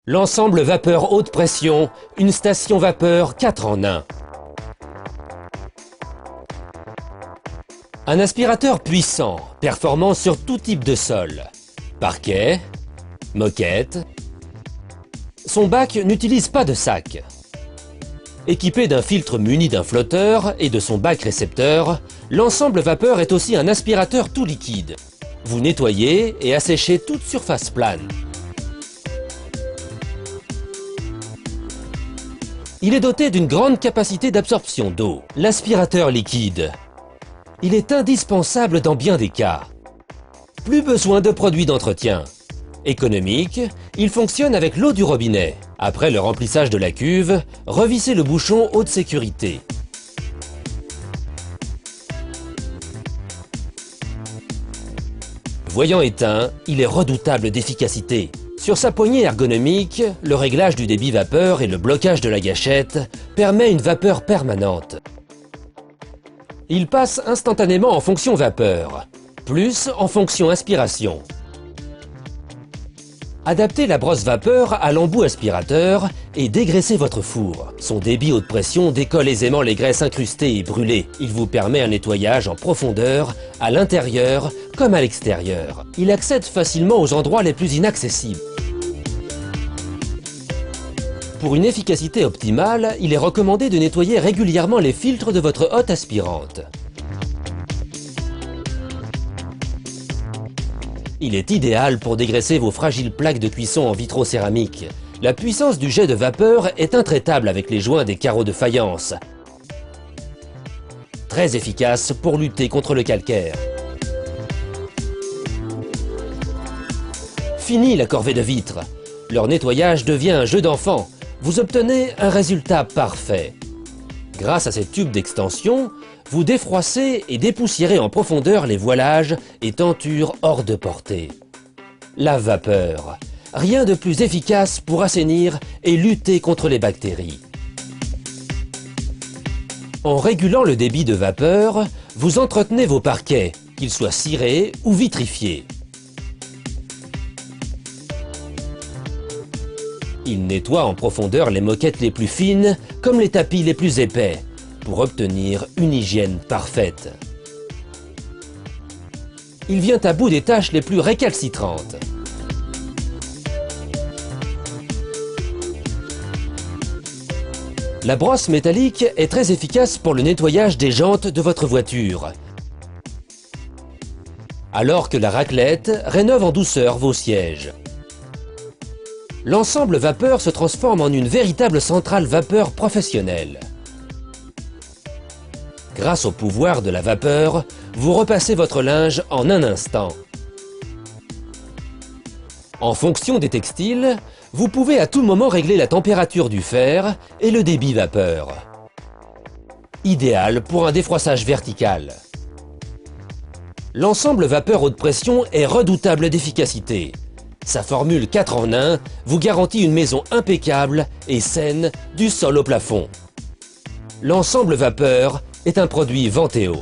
L'ensemble vapeur haute pression, une station vapeur 4 en 1. Un aspirateur puissant, performant sur tout type de sol. Parquet, moquette. Son bac n'utilise pas de sac. Équipé d'un filtre muni d'un flotteur et de son bac récepteur, l'ensemble vapeur est aussi un aspirateur tout liquide. Vous nettoyez et asséchez toute surface plane. Il est doté d'une grande capacité d'absorption d'eau, l'aspirateur liquide. Il est indispensable dans bien des cas. Plus besoin de produits d'entretien. Économique, il fonctionne avec l'eau du robinet. Après le remplissage de la cuve, revissez le bouchon haute sécurité. Voyant éteint, il est redoutable d'efficacité. Sur sa poignée ergonomique, le réglage du débit vapeur et le blocage de la gâchette permet une vapeur permanente. Il passe instantanément en fonction vapeur, plus en fonction aspiration. Adaptez la brosse vapeur à l'embout aspirateur et dégraissez votre four. Son débit haute pression décolle aisément les graisses incrustées et brûlées. Il vous permet un nettoyage en profondeur, à l'intérieur comme à l'extérieur. Il accède facilement aux endroits les plus inaccessibles. Pour une efficacité optimale, il est recommandé de nettoyer régulièrement les filtres de votre hotte aspirante. Il est idéal pour dégraisser vos fragiles plaques de cuisson en vitrocéramique. La puissance du jet de vapeur est intraitable avec les joints des carreaux de faïence. Très efficace pour lutter contre le calcaire. Fini la corvée de vitres. Leur nettoyage devient un jeu d'enfant. Vous obtenez un résultat parfait. Grâce à ces tubes d'extension, vous défroissez et dépoussiérez en profondeur les voilages et tentures hors de portée. La vapeur, rien de plus efficace pour assainir et lutter contre les bactéries. En régulant le débit de vapeur, vous entretenez vos parquets, qu'ils soient cirés ou vitrifiés. Il nettoie en profondeur les moquettes les plus fines comme les tapis les plus épais pour obtenir une hygiène parfaite. Il vient à bout des tâches les plus récalcitrantes. La brosse métallique est très efficace pour le nettoyage des jantes de votre voiture, alors que la raclette rénove en douceur vos sièges. L'ensemble vapeur se transforme en une véritable centrale vapeur professionnelle. Grâce au pouvoir de la vapeur, vous repassez votre linge en un instant. En fonction des textiles, vous pouvez à tout moment régler la température du fer et le débit vapeur. Idéal pour un défroissage vertical. L'ensemble vapeur haute pression est redoutable d'efficacité. Sa formule 4 en 1 vous garantit une maison impeccable et saine du sol au plafond. L'ensemble vapeur est un produit Venteo.